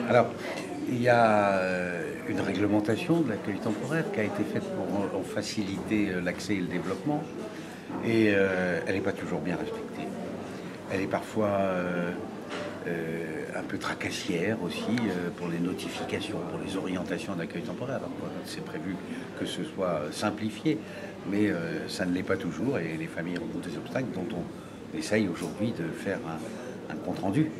Alors, il y a une réglementation de l'accueil temporaire qui a été faite pour faciliter l'accès et le développement, et elle n'est pas toujours bien respectée. Elle est parfois un peu tracassière aussi pour les notifications, pour les orientations d'accueil temporaire. Alors, c'est prévu que ce soit simplifié, mais ça ne l'est pas toujours, et les familles rencontrent des obstacles dont on essaye aujourd'hui de faire un compte-rendu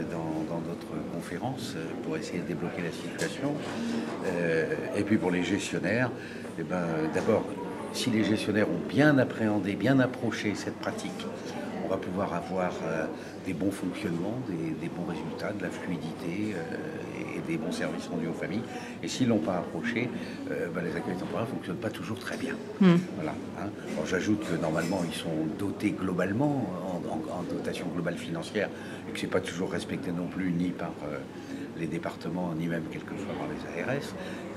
dans notre conférence pour essayer de débloquer la situation. Et puis pour les gestionnaires, eh ben, d'abord, si les gestionnaires ont bien appréhendé, bien approché cette pratique, on va pouvoir avoir des bons fonctionnements, des bons résultats, de la fluidité et des bons services rendus aux familles. Et s'ils ne l'ont pas approché, les accueils temporaires ne fonctionnent pas toujours très bien. Voilà, hein. Alors, j'ajoute que normalement, ils sont dotés globalement, en dotation globale financière, et que ce n'est pas toujours respecté non plus, ni par les départements, ni même quelquefois par les ARS.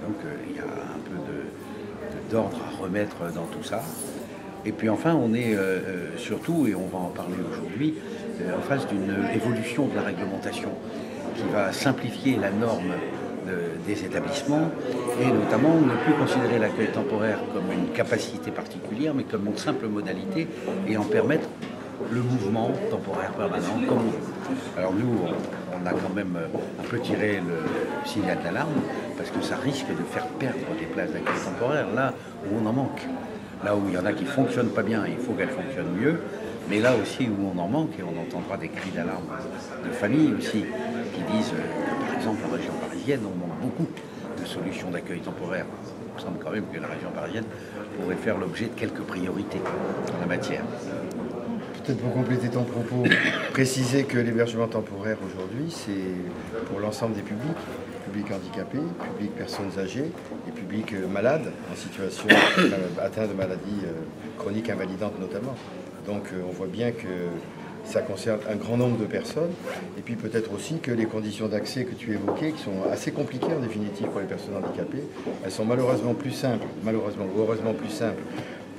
Donc il y a un peu d'ordre à remettre dans tout ça. Et puis enfin, on est surtout, et on va en parler aujourd'hui, en face d'une évolution de la réglementation qui va simplifier la norme des établissements et notamment ne plus considérer l'accueil temporaire comme une capacité particulière, mais comme une simple modalité et en permettre le mouvement temporaire permanent comme on veut. Alors nous, on a quand même un peu tiré le signal d'alarme parce que ça risque de faire perdre des places d'accueil temporaire là où on en manque. Là où il y en a qui ne fonctionnent pas bien, il faut qu'elles fonctionnent mieux. Mais là aussi où on en manque, et on entendra des cris d'alarme de familles aussi, qui disent que par exemple en région parisienne, on manque beaucoup de solutions d'accueil temporaire. Il me semble quand même que la région parisienne pourrait faire l'objet de quelques priorités en la matière. Peut-être pour compléter ton propos, préciser que l'hébergement temporaire aujourd'hui, c'est pour l'ensemble des publics. Public handicapé, public personnes âgées et public malades en situation atteint de maladies chroniques invalidantes notamment. Donc on voit bien que ça concerne un grand nombre de personnes et puis peut-être aussi que les conditions d'accès que tu évoquais, qui sont assez compliquées en définitive pour les personnes handicapées, elles sont malheureusement plus simples, malheureusement ou heureusement plus simples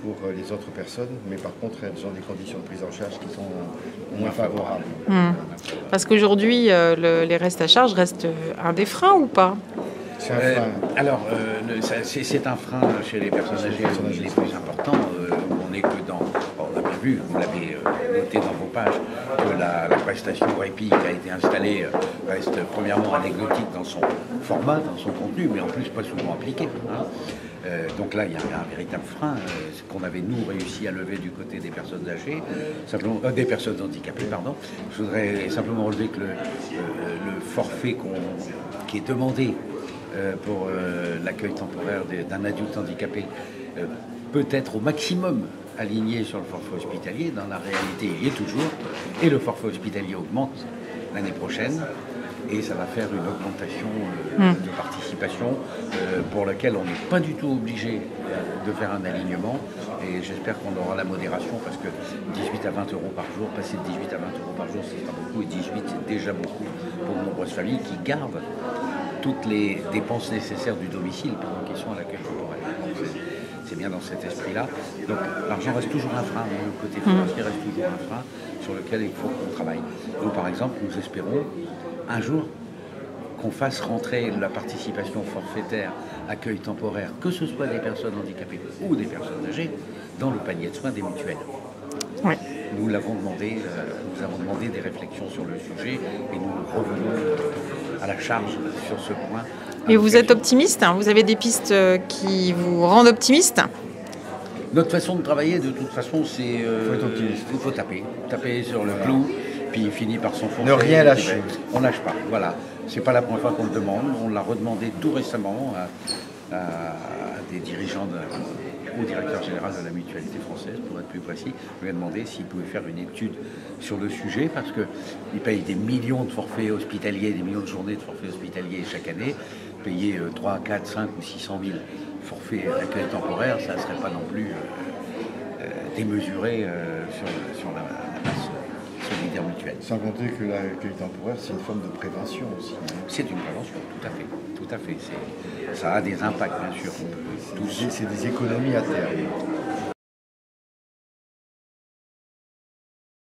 pour les autres personnes, mais par contre elles ont des conditions de prise en charge qui sont moins favorables. Parce qu'aujourd'hui, les restes à charge restent un des freins ou pas? C'est un frein. Alors, c'est un frein chez les personnes âgées les plus importants. On n'est que dans... On a bien vu, vous l'avez noté dans vos pages, que la prestation répit qui a été installée reste premièrement anecdotique dans son format, dans son contenu, mais en plus pas souvent appliqué. Hein. Donc là, il y a un véritable frein qu'on avait, nous, réussi à lever du côté des personnes âgées, simplement, des personnes handicapées, pardon. Je voudrais simplement relever que le forfait qui est demandé pour l'accueil temporaire d'un adulte handicapé peut être au maximum aligné sur le forfait hospitalier. Dans la réalité, il y est toujours. Et le forfait hospitalier augmente l'année prochaine. Et ça va faire une augmentation de participation pour laquelle on n'est pas du tout obligé de faire un alignement. Et j'espère qu'on aura la modération parce que 18 à 20 euros par jour, passer de 18 à 20 euros par jour, c'est pas beaucoup. Et 18, c'est déjà beaucoup pour de nombreuses familles qui gardent toutes les dépenses nécessaires du domicile pendant qu'ils sont à l'accueil temporaire. C'est bien dans cet esprit-là. Donc l'argent reste toujours un frein, le côté financier reste toujours un frein sur lequel il faut qu'on travaille. Nous, par exemple, nous espérons un jour qu'on fasse rentrer la participation forfaitaire accueil temporaire, que ce soit des personnes handicapées ou des personnes âgées, dans le panier de soins des mutuelles. Oui. Nous l'avons demandé, nous avons demandé des réflexions sur le sujet et nous revenons à la charge sur ce point. Et vous êtes optimiste, hein? Vous avez des pistes qui vous rendent optimiste? Notre façon de travailler, de toute façon, c'est... il faut taper sur le clou, puis il finit par s'enfoncer. Ne rien lâcher. On lâche pas, voilà. C'est pas la première fois qu'on le demande. On l'a redemandé tout récemment à des dirigeants, au directeur général de la mutualité française, pour être plus précis. Je lui ai demandé s'il pouvait faire une étude sur le sujet, parce qu'il paye des millions de forfaits hospitaliers, des millions de journées de forfaits hospitaliers chaque année. Payer 3, 4, 5 ou 600 000 forfaits d'accueil temporaire, ça ne serait pas non plus démesuré sur la base solidaire mutuelle. Sans compter que l'accueil temporaire, c'est une forme de prévention aussi. C'est une prévention, tout à fait. Tout à fait. Ça a des impacts, bien sûr. C'est des économies à terme.